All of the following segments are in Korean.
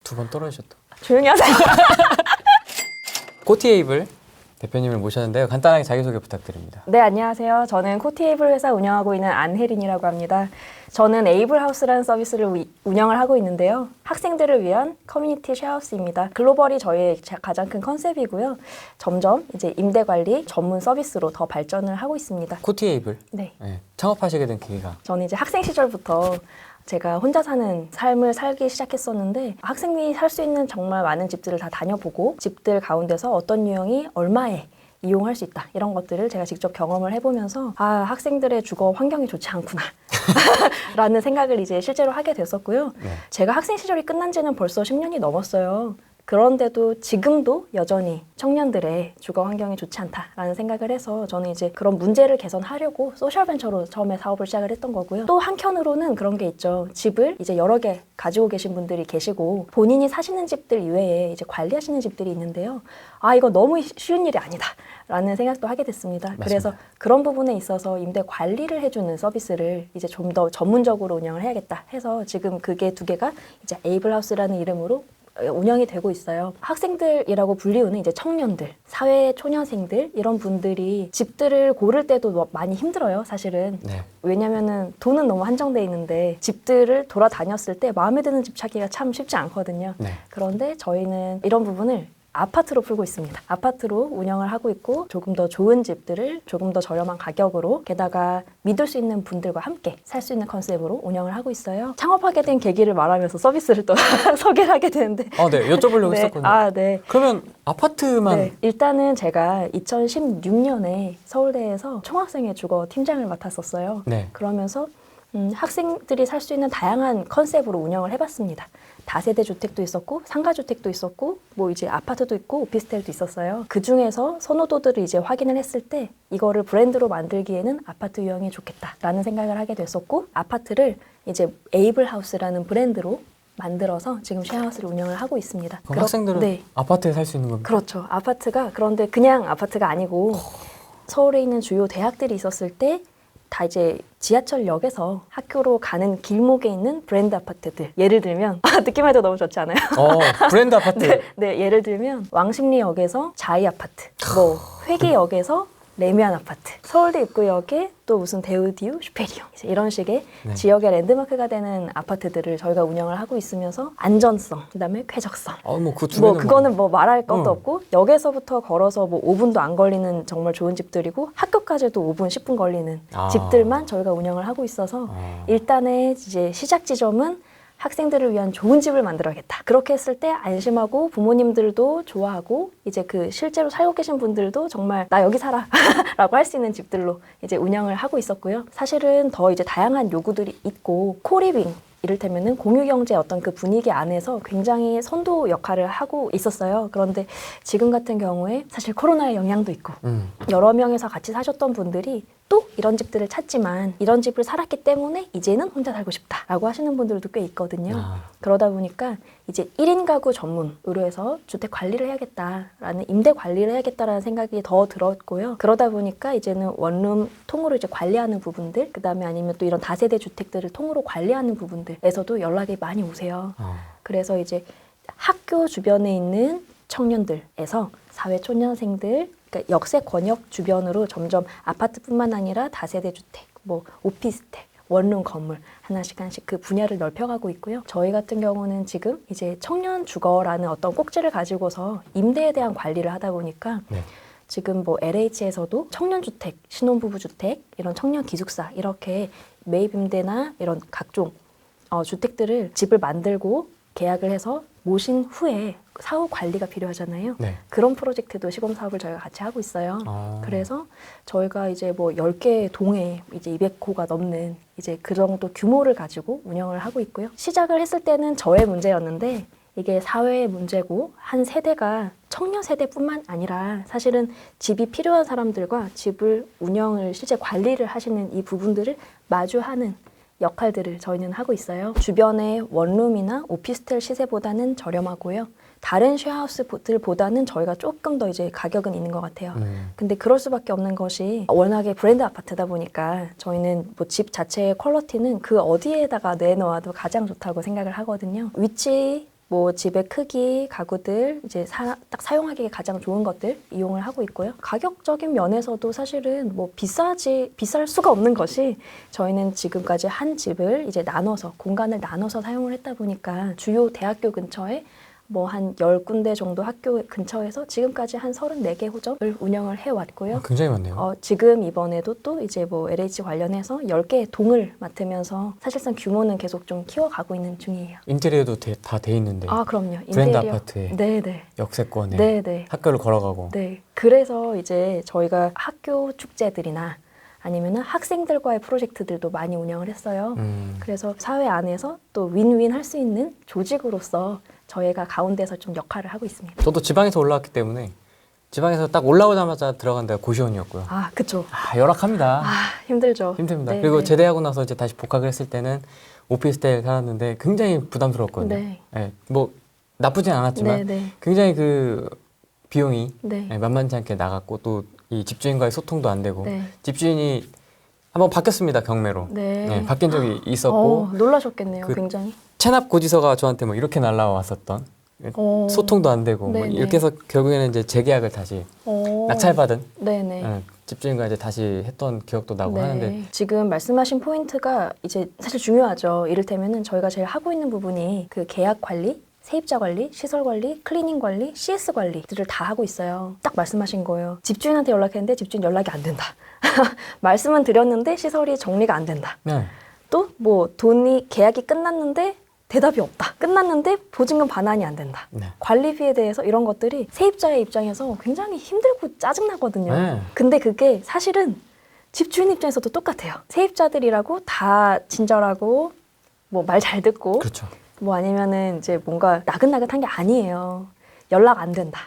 두 번 떨어지셨다. 조용히 하세요. 코티에이블 대표님을 모셨는데요. 간단하게 자기소개 부탁드립니다. 네, 안녕하세요. 저는 코티에이블 회사 운영하고 있는 안혜린이라고 합니다. 저는 에이블하우스라는 서비스를 운영을 하고 있는데요. 학생들을 위한 커뮤니티 쉐어하우스입니다. 글로벌이 저희의 가장 큰 컨셉이고요. 점점 이제 임대 관리 전문 서비스로 더 발전을 하고 있습니다. 코티에이블 네. 창업하시게 된 계기가 저는 이제 학생 시절부터 제가 혼자 사는 삶을 살기 시작했었는데 학생이 살 수 있는 정말 많은 집들을 다 다녀보고 집들 가운데서 어떤 유형이 얼마에 이용할 수 있다 이런 것들을 제가 직접 경험을 해보면서 아 학생들의 주거 환경이 좋지 않구나 라는 생각을 이제 실제로 하게 됐었고요. 네. 제가 학생 시절이 끝난 지는 벌써 10년이 넘었어요. 그런데도 지금도 여전히 청년들의 주거 환경이 좋지 않다라는 생각을 해서 저는 이제 그런 문제를 개선하려고 소셜벤처로 처음에 사업을 시작을 했던 거고요. 또 한켠으로는 그런 게 있죠. 집을 이제 여러 개 가지고 계신 분들이 계시고 본인이 사시는 집들 이외에 이제 관리하시는 집들이 있는데요. 아 이거 너무 쉬운 일이 아니다. 라는 생각도 하게 됐습니다. 맞습니다. 그래서 그런 부분에 있어서 임대 관리를 해주는 서비스를 이제 좀 더 전문적으로 운영을 해야겠다 해서 지금 그게 두 개가 이제 에이블하우스라는 이름으로 운영이 되고 있어요. 학생들이라고 불리우는 이제 청년들, 사회 초년생들 이런 분들이 집들을 고를 때도 많이 힘들어요, 사실은. 네. 왜냐면은 돈은 너무 한정돼 있는데 집들을 돌아다녔을 때 마음에 드는 집 찾기가 참 쉽지 않거든요. 네. 그런데 저희는 이런 부분을 아파트로 풀고 있습니다. 아파트로 운영을 하고 있고 조금 더 좋은 집들을 조금 더 저렴한 가격으로 게다가 믿을 수 있는 분들과 함께 살 수 있는 컨셉으로 운영을 하고 있어요. 창업하게 된 계기를 말하면서 서비스를 또 소개를 하게 되는데 네. 여쭤보려고 네. 했었거든요. 아, 네. 그러면 아파트만 네. 일단은 제가 2016년에 서울대에서 총학생회 주거 팀장을 맡았었어요. 네. 그러면서 학생들이 살 수 있는 다양한 컨셉으로 운영을 해봤습니다. 다세대 주택도 있었고 상가주택도 있었고 뭐 이제 아파트도 있고 오피스텔도 있었어요. 그 중에서 선호도들을 이제 확인을 했을 때 이거를 브랜드로 만들기에는 아파트 유형이 좋겠다라는 생각을 하게 됐었고 아파트를 이제 에이블하우스라는 브랜드로 만들어서 지금 쉐어하우스를 운영을 하고 있습니다. 그럼 학생들은 네. 아파트에 살 수 있는 겁니까? 그렇죠. 아파트가 그런데 그냥 아파트가 아니고 서울에 있는 주요 대학들이 있었을 때 다 이제 지하철역에서 학교로 가는 길목에 있는 브랜드 아파트들. 예를 들면 듣기만 해도 너무 좋지 않아요? 브랜드 아파트. 네, 예를 들면 왕십리역에서 자이 아파트, 뭐 회계역에서 레미안 아파트, 서울대 입구역에 또 무슨 데우디우, 슈페리오 이런 식의 네. 지역의 랜드마크가 되는 아파트들을 저희가 운영을 하고 있으면서 안전성, 그다음에 쾌적성. 그 두 뭐 개는 그거는 뭐 말할 것도 응. 없고 역에서부터 걸어서 뭐 5분도 안 걸리는 정말 좋은 집들이고 학교까지도 5분, 10분 걸리는 집들만 저희가 운영을 하고 있어서 일단의 이제 시작 지점은 학생들을 위한 좋은 집을 만들어야겠다. 그렇게 했을 때 안심하고 부모님들도 좋아하고 이제 그 실제로 살고 계신 분들도 정말 나 여기 살아 라고 할 수 있는 집들로 이제 운영을 하고 있었고요. 사실은 더 이제 다양한 요구들이 있고 코리빙 이를테면은 공유경제 어떤 그 분위기 안에서 굉장히 선도 역할을 하고 있었어요. 그런데 지금 같은 경우에 사실 코로나의 영향도 있고 여러 명이서 같이 사셨던 분들이 또 이런 집들을 찾지만 이런 집을 살았기 때문에 이제는 혼자 살고 싶다라고 하시는 분들도 꽤 있거든요. 그러다 보니까 이제 1인 가구 전문으로 해서 주택 관리를 해야겠다라는 임대 관리를 해야겠다라는 생각이 더 들었고요. 그러다 보니까 이제는 원룸 통으로 이제 관리하는 부분들, 그다음에 아니면 또 이런 다세대 주택들을 통으로 관리하는 부분들에서도 연락이 많이 오세요. 그래서 이제 학교 주변에 있는 청년들에서 사회 초년생들 그러니까 역세 권역 주변으로 점점 아파트뿐만 아니라 다세대 주택, 뭐 오피스텔, 원룸 건물 하나씩 그 분야를 넓혀가고 있고요. 저희 같은 경우는 지금 이제 청년 주거라는 어떤 꼭지를 가지고서 임대에 대한 관리를 하다 보니까 네. 지금 뭐 LH에서도 청년주택, 신혼부부주택, 이런 청년 기숙사 이렇게 매입 임대나 이런 각종 주택들을 집을 만들고 계약을 해서 모신 후에 사후 관리가 필요하잖아요. 네. 그런 프로젝트도 시범 사업을 저희가 같이 하고 있어요. 그래서 저희가 이제 뭐 10개 동에 이제 200호가 넘는 이제 그 정도 규모를 가지고 운영을 하고 있고요. 시작을 했을 때는 저의 문제였는데 이게 사회의 문제고 한 세대가 청년 세대뿐만 아니라 사실은 집이 필요한 사람들과 집을 운영을 실제 관리를 하시는 이 부분들을 마주하는 역할들을 저희는 하고 있어요. 주변의 원룸이나 오피스텔 시세보다는 저렴하고요. 다른 쉐어하우스들보다는 저희가 조금 더 이제 가격은 있는 것 같아요. 근데 그럴 수밖에 없는 것이 워낙에 브랜드 아파트다 보니까 저희는 뭐 집 자체의 퀄리티는 그 어디에다가 내놓아도 가장 좋다고 생각을 하거든요. 위치 뭐 집의 크기, 가구들 이제 딱 사용하기에 가장 좋은 것들 이용을 하고 있고요. 가격적인 면에서도 사실은 뭐 비쌀 수가 없는 것이 저희는 지금까지 한 집을 이제 나눠서 공간을 나눠서 사용을 했다 보니까 주요 대학교 근처에 뭐 한 10군데 정도 학교 근처에서 지금까지 한 34개 호점을 운영을 해왔고요. 굉장히 많네요. 지금 이번에도 또 이제 뭐 LH 관련해서 10개의 동을 맡으면서 사실상 규모는 계속 좀 키워가고 있는 중이에요. 인테리어도 다 돼 있는데. 그럼요. 브랜드 인테리어. 아파트에 네네. 역세권에 네네. 학교를 걸어가고. 네. 그래서 이제 저희가 학교 축제들이나 아니면은 학생들과의 프로젝트들도 많이 운영을 했어요. 그래서 사회 안에서 또 윈윈 할 수 있는 조직으로서 저희가 가운데서 좀 역할을 하고 있습니다. 저도 지방에서 올라왔기 때문에 지방에서 딱 올라오자마자 들어간 데가 고시원이었고요. 그쵸. 열악합니다. 힘들죠. 힘듭니다. 네, 그리고 네. 제대하고 나서 이제 다시 복학을 했을 때는 오피스텔 살았는데 굉장히 부담스러웠거든요. 네. 네, 뭐 나쁘진 않았지만 네, 네. 굉장히 그 비용이 네. 만만치 않게 나갔고 또 이 집주인과의 소통도 안 되고 네. 집주인이 한번 바뀌었습니다. 경매로. 네. 바뀐 적이 있었고 놀라셨겠네요. 그 굉장히. 체납 고지서가 저한테 뭐 이렇게 날라왔었던 소통도 안 되고 뭐 네네. 이렇게 해서 결국에는 이제 재계약을 다시 낙찰받은 네네. 집주인과 이제 다시 했던 기억도 나고 네. 하는데 지금 말씀하신 포인트가 이제 사실 중요하죠. 이를테면은 저희가 제일 하고 있는 부분이 그 계약 관리, 세입자 관리, 시설 관리, 클리닝 관리, CS 관리들을 다 하고 있어요. 딱 말씀하신 거예요. 집주인한테 연락했는데 집주인 연락이 안 된다. 말씀은 드렸는데 시설이 정리가 안 된다. 네. 또 뭐 돈이 계약이 끝났는데 대답이 없다. 끝났는데 보증금 반환이 안 된다. 네. 관리비에 대해서 이런 것들이 세입자의 입장에서 굉장히 힘들고 짜증나거든요. 네. 근데 그게 사실은 집주인 입장에서도 똑같아요. 세입자들이라고 다 친절하고 뭐 말 잘 듣고 그렇죠. 뭐 아니면은 이제 뭔가 나긋나긋한 게 아니에요. 연락 안 된다.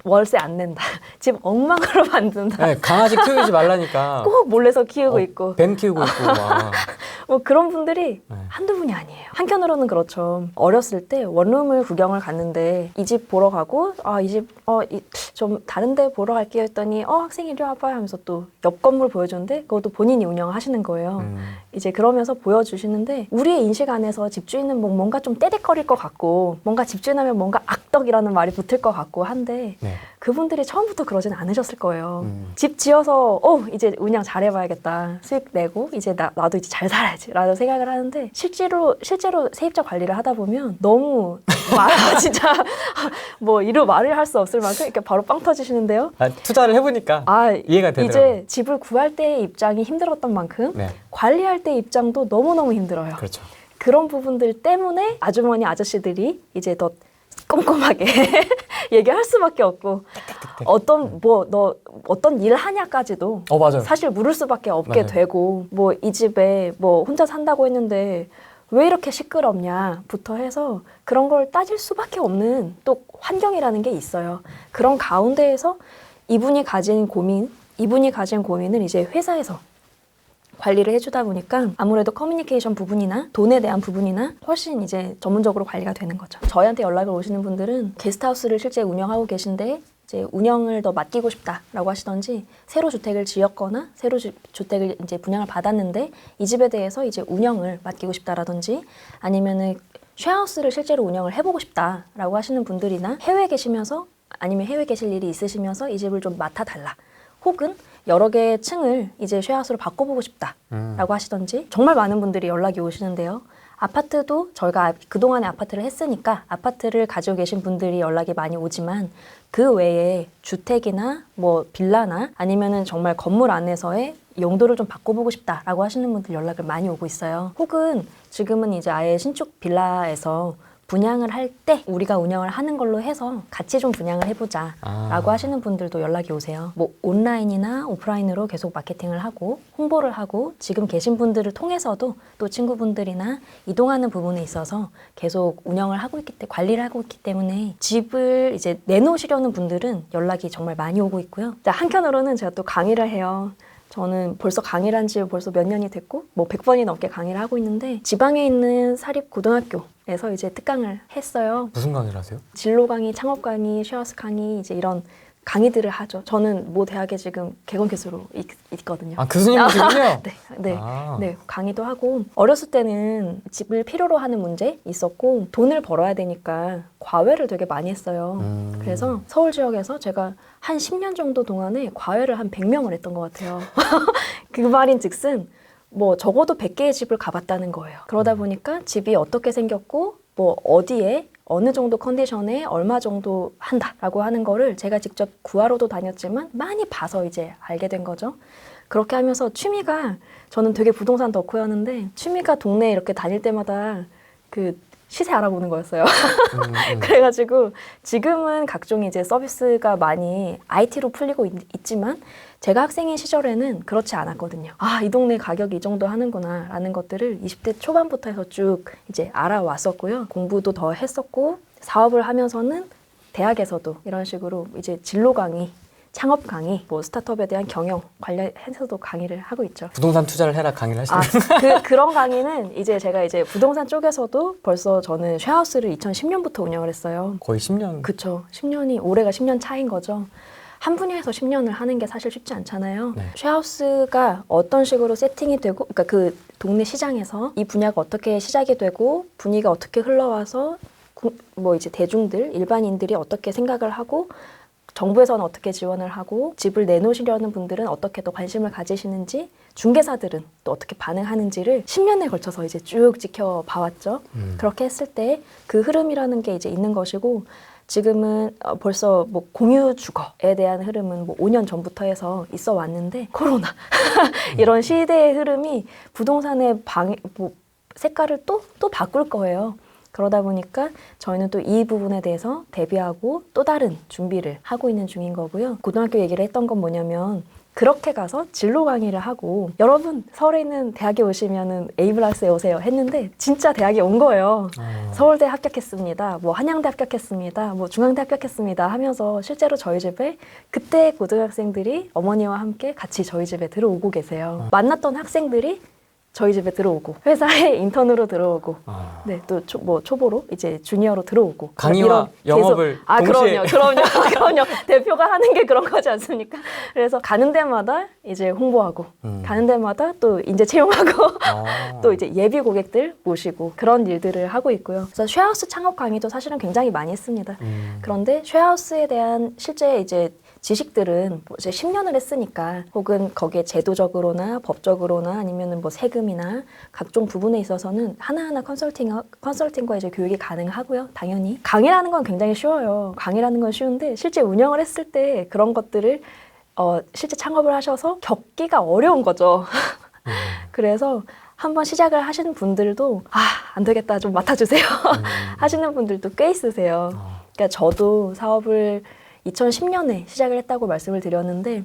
월세 안 낸다. 집 엉망으로 만든다. 네, 강아지 키우지 말라니까 꼭 몰래서 키우고 있고. 뱀 키우고 있고 막. 뭐 그런 분들이 네. 한두 분이 아니에요. 한편으로는 그렇죠. 어렸을 때 원룸을 구경을 갔는데 이 집 보러 가고 이 집 좀 다른 데 보러 갈게요 했더니 학생이 이리 와봐요 하면서 또 옆 건물 보여주는데 그것도 본인이 운영하시는 거예요. 이제 그러면서 보여주시는데 우리의 인식 안에서 집주인은 뭔가 좀 떼대거릴 것 같고 뭔가 집주인하면 뭔가 악덕이라는 말이 붙을 것 같고 한데 네. 그분들이 처음부터 그러진 않으셨을 거예요. 집 지어서 이제 운영 잘해봐야겠다. 수익 내고 이제 나도 이제 잘 살아야지 라는 생각을 하는데 실제로 세입자 관리를 하다 보면 너무 진짜 뭐 이루 말을 할 수 없을 만큼 이렇게 바로 빵 터지시는데요. 투자를 해보니까 이해가 되더라고요. 이제 집을 구할 때의 입장이 힘들었던 만큼 네. 관리할 때의 입장도 너무너무 힘들어요. 그렇죠. 그런 부분들 때문에 아주머니 아저씨들이 이제 더 꼼꼼하게 얘기할 수밖에 없고 어떤 일 하냐까지도 맞아요. 사실 물을 수밖에 없게 맞아요. 되고 뭐 이 집에 뭐 혼자 산다고 했는데 왜 이렇게 시끄럽냐부터 해서 그런 걸 따질 수밖에 없는 또 환경이라는 게 있어요. 그런 가운데에서 이분이 가진 고민을 이제 회사에서 관리를 해주다 보니까 아무래도 커뮤니케이션 부분이나 돈에 대한 부분이나 훨씬 이제 전문적으로 관리가 되는 거죠. 저희한테 연락을 오시는 분들은 게스트하우스를 실제 운영하고 계신데 이제 운영을 더 맡기고 싶다라고 하시던지 새로 주택을 지었거나 새로 주택을 이제 분양을 받았는데 이 집에 대해서 이제 운영을 맡기고 싶다라든지 아니면은 쉐어하우스를 실제로 운영을 해보고 싶다라고 하시는 분들이나 해외에 계시면서 아니면 해외에 계실 일이 있으시면서 이 집을 좀 맡아달라. 혹은 여러 개의 층을 이제 쉐어하우스로 바꿔보고 싶다라고 하시던지 정말 많은 분들이 연락이 오시는데요. 아파트도 저희가 그동안에 아파트를 했으니까 아파트를 가지고 계신 분들이 연락이 많이 오지만 그 외에 주택이나 뭐 빌라나 아니면은 정말 건물 안에서의 용도를 좀 바꿔보고 싶다라고 하시는 분들 연락을 많이 오고 있어요. 혹은 지금은 이제 아예 신축 빌라에서 분양을 할 때 우리가 운영을 하는 걸로 해서 같이 좀 분양을 해보자 라고 하시는 분들도 연락이 오세요. 뭐 온라인이나 오프라인으로 계속 마케팅을 하고 홍보를 하고 지금 계신 분들을 통해서도 또 친구분들이나 이동하는 부분에 있어서 계속 운영을 하고 있기 때문에 관리를 하고 있기 때문에 집을 이제 내놓으시려는 분들은 연락이 정말 많이 오고 있고요. 자, 한편으로는 제가 또 강의를 해요. 저는 벌써 강의를 한 지 벌써 몇 년이 됐고 뭐 100번이 넘게 강의를 하고 있는데 지방에 있는 사립고등학교에서 이제 특강을 했어요. 무슨 강의를 하세요? 진로 강의, 창업 강의, 쉐어하우스 강의 이제 이런 강의들을 하죠. 저는 모 대학에 지금 개건 교수로 있거든요. 아, 교수님이시군요? 네, 아. 네, 강의도 하고 어렸을 때는 집을 필요로 하는 문제 있었고 돈을 벌어야 되니까 과외를 되게 많이 했어요. 그래서 서울 지역에서 제가 한 10년 정도 동안에 과외를 한 100명을 했던 것 같아요. 그 말인즉슨 뭐 적어도 100개의 집을 가봤다는 거예요. 그러다 보니까 집이 어떻게 생겼고 뭐 어디에 어느 정도 컨디션에 얼마 정도 한다라고 하는 거를 제가 직접 구하러도 다녔지만 많이 봐서 이제 알게 된 거죠. 그렇게 하면서 취미가 저는 되게 부동산 덕후였는데 취미가 동네에 이렇게 다닐 때마다 그 시세 알아보는 거였어요. 그래가지고 지금은 각종 이제 서비스가 많이 IT로 풀리고 있지만 제가 학생인 시절에는 그렇지 않았거든요. 아, 이 동네 가격이 이 정도 하는구나 라는 것들을 20대 초반부터 해서 쭉 이제 알아왔었고요. 공부도 더 했었고 사업을 하면서는 대학에서도 이런 식으로 이제 진로 강의, 창업 강의, 뭐 스타트업에 대한 경영 관련해서도 강의를 하고 있죠. 부동산 투자를 해라 강의를 하시는 그런 강의는 이제 제가 이제 부동산 쪽에서도 벌써 저는 쉐어하우스를 2010년부터 운영을 했어요. 거의 10년. 그쵸. 10년이 올해가 10년 차인 거죠. 한 분야에서 10년을 하는 게 사실 쉽지 않잖아요. 네. 쉐어하우스가 어떤 식으로 세팅이 되고, 그러니까 그 동네 시장에서 이 분야가 어떻게 시작이 되고 분위기가 어떻게 흘러와서 뭐 이제 대중들, 일반인들이 어떻게 생각을 하고 정부에서는 어떻게 지원을 하고 집을 내놓으시려는 분들은 어떻게 더 관심을 가지시는지 중개사들은 또 어떻게 반응하는지를 10년에 걸쳐서 이제 쭉 지켜봐왔죠. 그렇게 했을 때 그 흐름이라는 게 이제 있는 것이고 지금은 벌써 뭐 공유 주거에 대한 흐름은 뭐 5년 전부터 해서 있어 왔는데 코로나 이런 시대의 흐름이 부동산의 뭐 색깔을 또 바꿀 거예요. 그러다 보니까 저희는 또 이 부분에 대해서 대비하고 또 다른 준비를 하고 있는 중인 거고요. 고등학교 얘기를 했던 건 뭐냐면 그렇게 가서 진로 강의를 하고 여러분 서울에 있는 대학에 오시면은 A블라스에 오세요 했는데 진짜 대학에 온 거예요. 서울대 합격했습니다. 뭐 한양대 합격했습니다. 뭐 중앙대 합격했습니다 하면서 실제로 저희 집에 그때 고등학생들이 어머니와 함께 같이 저희 집에 들어오고 계세요. 만났던 학생들이 저희 집에 들어오고 회사에 인턴으로 들어오고 네, 또 뭐 초보로 이제 주니어로 들어오고 강의와 영업을 동시에 그럼요 대표가 하는 게 그런 거지 않습니까? 그래서 가는 데마다 이제 홍보하고 가는 데마다 또 인재 채용하고 또 이제 예비 고객들 모시고 그런 일들을 하고 있고요. 그래서 쉐어하우스 창업 강의도 사실은 굉장히 많이 했습니다. 그런데 쉐어하우스에 대한 실제 이제 지식들은 뭐 이제 10년을 했으니까 혹은 거기에 제도적으로나 법적으로나 아니면은 뭐 세금이나 각종 부분에 있어서는 하나하나 컨설팅과 이제 교육이 가능하고요. 당연히 강의라는 건 굉장히 쉬워요. 강의라는 건 쉬운데 실제 운영을 했을 때 그런 것들을 실제 창업을 하셔서 겪기가 어려운 거죠. 그래서 한번 시작을 하시는 분들도 안 되겠다 좀 맡아주세요 하시는 분들도 꽤 있으세요. 그러니까 저도 사업을 2010년에 시작을 했다고 말씀을 드렸는데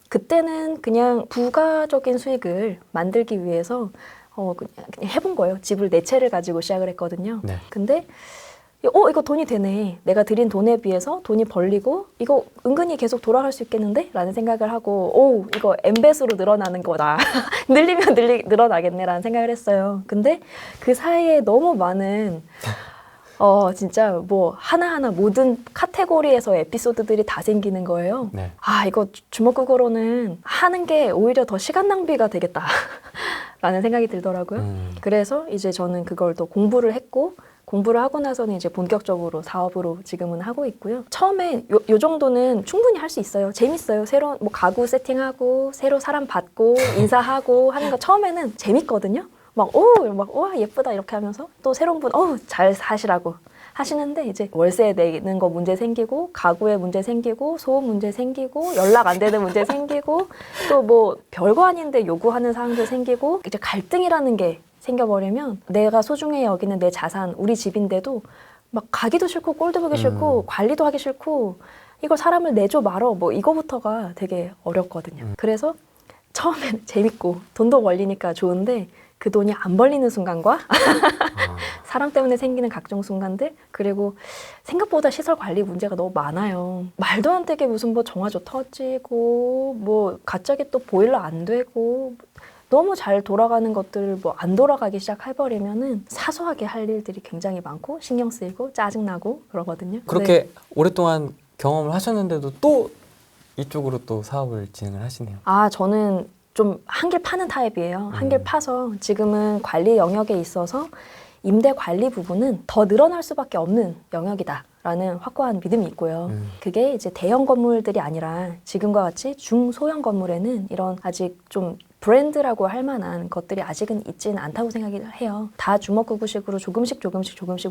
그때는 그냥 부가적인 수익을 만들기 위해서 그냥 해본 거예요. 집을 4채를 가지고 시작을 했거든요. 네. 근데 이거 돈이 되네. 내가 들인 돈에 비해서 돈이 벌리고 이거 은근히 계속 돌아갈 수 있겠는데? 라는 생각을 하고 이거 N배수로 늘어나는 거다. 늘리면 늘어나겠네 라는 생각을 했어요. 근데 그 사이에 너무 많은 진짜 뭐 하나하나 모든 카테고리에서 에피소드들이 다 생기는 거예요. 네. 이거 주먹구구로는 하는 게 오히려 더 시간 낭비가 되겠다 라는 생각이 들더라고요. 그래서 이제 저는 그걸 또 공부를 했고 공부를 하고 나서는 이제 본격적으로 사업으로 지금은 하고 있고요. 처음에 요 정도는 충분히 할 수 있어요. 재밌어요. 새로운 뭐 가구 세팅하고 새로 사람 받고 인사하고 하는 거 처음에는 재밌거든요. 와 예쁘다 이렇게 하면서 또 새로운 분 잘 사시라고 하시는데 이제 월세 내는 거 문제 생기고 가구에 문제 생기고 소음 문제 생기고 연락 안 되는 문제 생기고 또 뭐 별거 아닌데 요구하는 사항도 생기고 이제 갈등이라는 게 생겨버리면 내가 소중히 여기는 내 자산 우리 집인데도 막 가기도 싫고 꼴도 보기 싫고 관리도 하기 싫고 이걸 사람을 내줘 말어 뭐 이거부터가 되게 어렵거든요. 그래서 처음에는 재밌고 돈도 벌리니까 좋은데 그 돈이 안 벌리는 순간과 사람 때문에 생기는 각종 순간들 그리고 생각보다 시설 관리 문제가 너무 많아요. 말도 안 되게 무슨 뭐 정화조 터지고 뭐 갑자기 또 보일러 안 되고 너무 잘 돌아가는 것들을 뭐 안 돌아가기 시작해버리면은 사소하게 할 일들이 굉장히 많고 신경 쓰이고 짜증나고 그러거든요. 그렇게 오랫동안 경험을 하셨는데도 또 이쪽으로 또 사업을 진행을 하시네요. 아, 저는 좀 한길 파는 타입이에요. 한길 파서 지금은 관리 영역에 있어서 임대 관리 부분은 더 늘어날 수밖에 없는 영역이다라는 확고한 믿음이 있고요. 그게 이제 대형 건물들이 아니라 지금과 같이 중소형 건물에는 이런 아직 좀 브랜드라고 할 만한 것들이 아직은 있지는 않다고 생각이 해요. 다 주먹구구식으로 조금씩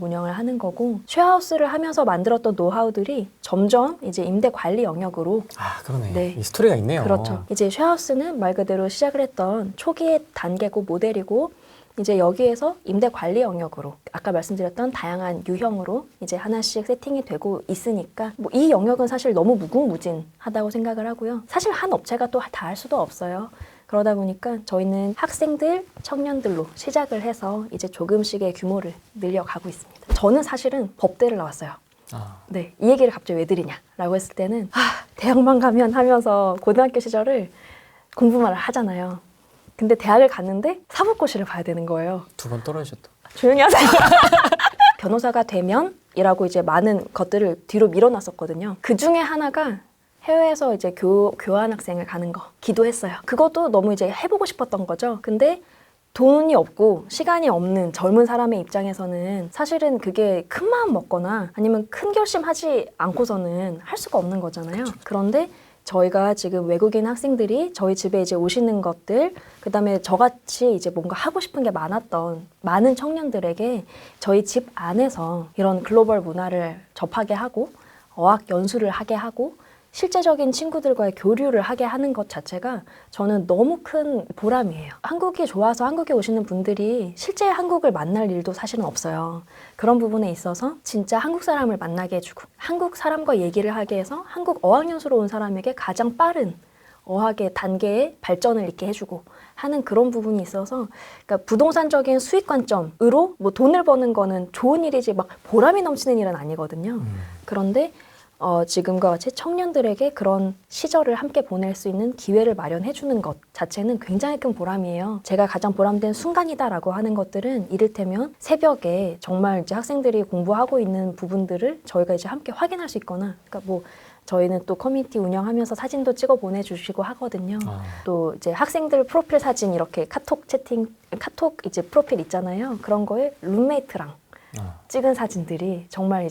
운영을 하는 거고, 쉐어하우스를 하면서 만들었던 노하우들이 점점 이제 임대 관리 영역으로. 아, 그러네. 네. 이 스토리가 있네요. 그렇죠. 이제 쉐어하우스는 말 그대로 시작을 했던 초기의 단계고 모델이고, 이제 여기에서 임대 관리 영역으로 아까 말씀드렸던 다양한 유형으로 이제 하나씩 세팅이 되고 있으니까 뭐 이 영역은 사실 너무 무궁무진하다고 생각을 하고요. 사실 한 업체가 또 다 할 수도 없어요. 그러다 보니까 저희는 학생들, 청년들로 시작을 해서 이제 조금씩의 규모를 늘려가고 있습니다. 저는 사실은 법대를 나왔어요. 네, 이 얘기를 갑자기 왜 드리냐라고 했을 때는 대학만 가면 하면서 고등학교 시절을 공부만 하잖아요. 근데 대학을 갔는데 사법고시를 봐야 되는 거예요. 2번 떨어지셨다. 조용히 하세요. 변호사가 되면 이라고 이제 많은 것들을 뒤로 밀어놨었거든요. 그 중에 하나가 해외에서 이제 교환 학생을 가는 거 기도했어요. 그것도 너무 이제 해보고 싶었던 거죠. 근데 돈이 없고 시간이 없는 젊은 사람의 입장에서는 사실은 그게 큰 마음 먹거나 아니면 큰 결심하지 않고서는 할 수가 없는 거잖아요. 그런데 저희가 지금 외국인 학생들이 저희 집에 이제 오시는 것들, 그다음에 저같이 이제 뭔가 하고 싶은 게 많았던 많은 청년들에게 저희 집 안에서 이런 글로벌 문화를 접하게 하고 어학 연수를 하게 하고 실제적인 친구들과의 교류를 하게 하는 것 자체가 저는 너무 큰 보람이에요. 한국이 좋아서 한국에 오시는 분들이 실제 한국을 만날 일도 사실은 없어요. 그런 부분에 있어서 진짜 한국 사람을 만나게 해주고 한국 사람과 얘기를 하게 해서 한국 어학연수로 온 사람에게 가장 빠른 어학의 단계의 발전을 있게 해주고 하는 그런 부분이 있어서, 그러니까 부동산적인 수익 관점으로 뭐 돈을 버는 거는 좋은 일이지 막 보람이 넘치는 일은 아니거든요. 그런데 지금과 같이 청년들에게 그런 시절을 함께 보낼 수 있는 기회를 마련해주는 것 자체는 굉장히 큰 보람이에요. 제가 가장 보람된 순간이다라고 하는 것들은 이를테면 새벽에 정말 이제 학생들이 공부하고 있는 부분들을 저희가 이제 함께 확인할 수 있거나, 그러니까 뭐 저희는 또 커뮤니티 운영하면서 사진도 찍어 보내주시고 하거든요. 또 이제 학생들 프로필 사진 이렇게 카톡 이제 프로필 있잖아요. 그런 거에 룸메이트랑 찍은 사진들이 정말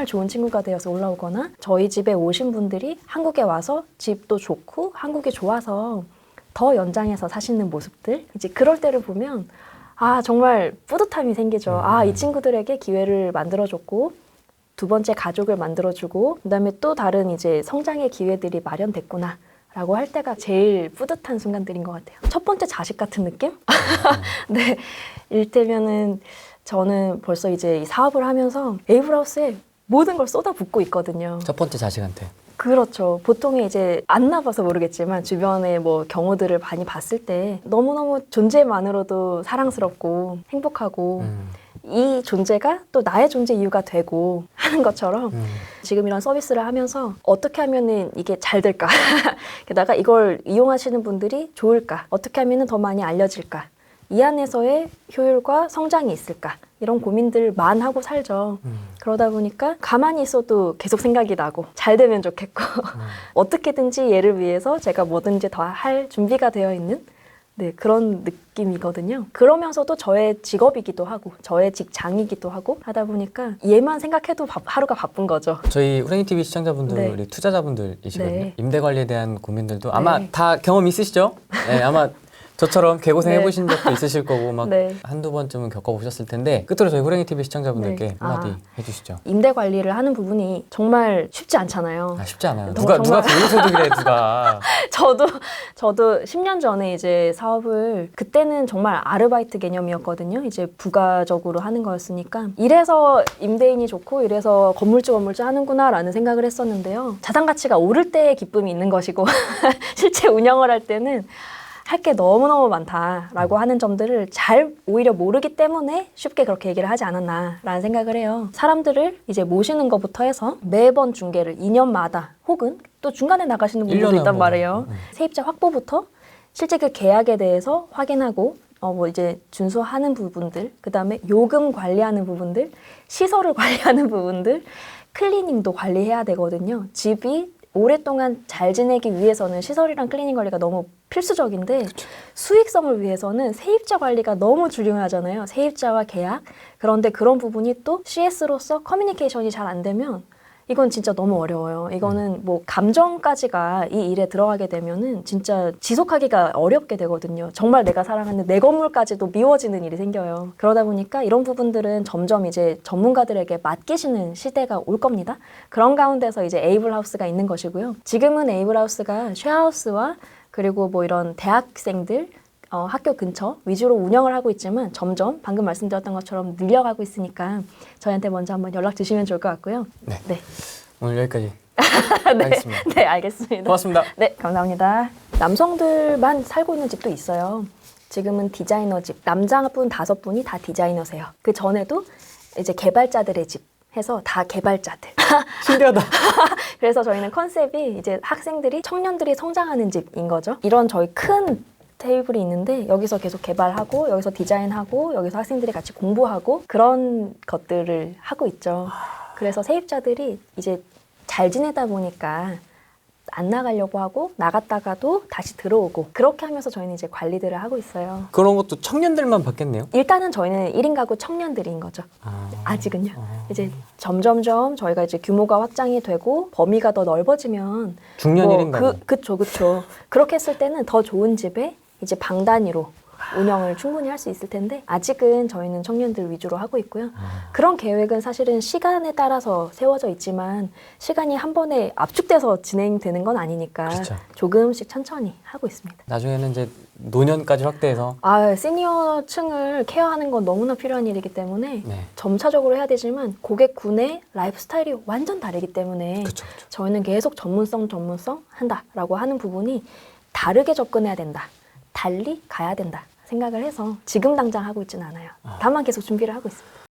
좋은 친구가 되어서 올라오거나, 저희 집에 오신 분들이 한국에 와서 집도 좋고 한국이 좋아서 더 연장해서 사시는 모습들, 이제 그럴 때를 보면 정말 뿌듯함이 생기죠. 이 친구들에게 기회를 만들어줬고 두 번째 가족을 만들어주고 그다음에 또 다른 이제 성장의 기회들이 마련됐구나 라고 할 때가 제일 뿌듯한 순간들인 것 같아요. 첫 번째 자식 같은 느낌? 네, 이를테면은 저는 벌써 이제 이 사업을 하면서 에이블하우스에 모든 걸 쏟아붓고 있거든요. 첫 번째 자식한테. 그렇죠. 보통에 이제 안 나봐서 모르겠지만 주변에 뭐 경우들을 많이 봤을 때 너무너무 존재만으로도 사랑스럽고 행복하고 이 존재가 또 나의 존재 이유가 되고 하는 것처럼 지금 이런 서비스를 하면서 어떻게 하면은 이게 잘 될까? 게다가 이걸 이용하시는 분들이 좋을까? 어떻게 하면은 더 많이 알려질까? 이 안에서의 효율과 성장이 있을까? 이런 고민들만 하고 살죠. 그러다 보니까 가만히 있어도 계속 생각이 나고 잘 되면 좋겠고 어떻게든지 얘를 위해서 제가 뭐든지 더 할 준비가 되어 있는 그런 느낌이거든요. 그러면서도 저의 직업이기도 하고 저의 직장이기도 하고 하다 보니까 얘만 생각해도 하루가 바쁜 거죠. 저희 후랭이TV 시청자분들이 투자자분들이시거든요. 네. 임대 관리에 대한 고민들도 아마 다 경험 있으시죠? 네, 아마 저처럼 개고생 해보신 적도 있으실 거고 막 한두 번쯤은 겪어보셨을 텐데, 끝으로 저희 후랭이TV 시청자분들께 한마디 해주시죠. 임대 관리를 하는 부분이 정말 쉽지 않잖아요. 쉽지 않아요. 누가 불로소득이래 누가. 저도 10년 전에 이제 사업을, 그때는 정말 아르바이트 개념이었거든요. 이제 부가적으로 하는 거였으니까 이래서 임대인이 좋고 이래서 건물주 하는구나라는 생각을 했었는데요. 자산 가치가 오를 때의 기쁨이 있는 것이고 실제 운영을 할 때는 할 게 너무너무 많다라고 하는 점들을 잘 오히려 모르기 때문에 쉽게 그렇게 얘기를 하지 않았나라는 생각을 해요. 사람들을 이제 모시는 것부터 해서 매번 중개를 2년마다 혹은 또 중간에 나가시는 분들도 있단 말이에요. 세입자 확보부터 실제 그 계약에 대해서 확인하고 이제 준수하는 부분들, 그 다음에 요금 관리하는 부분들, 시설을 관리하는 부분들, 클리닝도 관리해야 되거든요. 집이 오랫동안 잘 지내기 위해서는 시설이랑 클리닝 관리가 너무 필수적인데 수익성을 위해서는 세입자 관리가 너무 중요하잖아요. 세입자와 계약. 그런데 그런 부분이 또 CS로서 커뮤니케이션이 잘 안 되면 이건 진짜 너무 어려워요. 이거는 뭐 감정까지가 이 일에 들어가게 되면은 진짜 지속하기가 어렵게 되거든요. 정말 내가 사랑하는 내 건물까지도 미워지는 일이 생겨요. 그러다 보니까 이런 부분들은 점점 이제 전문가들에게 맡기시는 시대가 올 겁니다. 그런 가운데서 이제 에이블하우스가 있는 것이고요. 지금은 에이블하우스가 쉐어하우스와 그리고 뭐 이런 대학생들 학교 근처 위주로 운영을 하고 있지만 점점 방금 말씀드렸던 것처럼 늘려가고 있으니까 저희한테 먼저 한번 연락 주시면 좋을 것 같고요. 네. 네. 오늘 여기까지 네. 하겠습니다. 네, 알겠습니다. 고맙습니다. 네, 감사합니다. 남성들만 살고 있는 집도 있어요. 지금은 디자이너 집, 남자분 5분이 다 디자이너세요. 그 전에도 이제 개발자들의 집 해서 다 개발자들. 신기하다. 그래서 저희는 컨셉이 이제 학생들이, 청년들이 성장하는 집인 거죠. 이런 저희 큰 테이블이 있는데 여기서 계속 개발하고 여기서 디자인하고 여기서 학생들이 같이 공부하고 그런 것들을 하고 있죠. 그래서 세입자들이 이제 잘 지내다 보니까 안 나가려고 하고 나갔다가도 다시 들어오고 그렇게 하면서 저희는 이제 관리들을 하고 있어요. 그런 것도 청년들만 받겠네요. 일단은 저희는 1인 가구 청년들인 거죠. 아직은요. 이제 점점점 저희가 이제 규모가 확장이 되고 범위가 더 넓어지면 중년 1인 가구. 그쵸. 그렇게 했을 때는 더 좋은 집에 이제 방 단위로 운영을 충분히 할 수 있을 텐데 아직은 저희는 청년들 위주로 하고 있고요. 그런 계획은 사실은 시간에 따라서 세워져 있지만 시간이 한 번에 압축돼서 진행되는 건 아니니까 그렇죠. 조금씩 천천히 하고 있습니다. 나중에는 이제 노년까지 확대해서 시니어층을 케어하는 건 너무나 필요한 일이기 때문에 네. 점차적으로 해야 되지만 고객군의 라이프 스타일이 완전 다르기 때문에 그쵸. 저희는 계속 전문성 한다라고 하는 부분이 다르게 접근해야 된다. 달리 가야 된다 생각을 해서 지금 당장 하고 있지는 않아요. 다만 계속 준비를 하고 있습니다.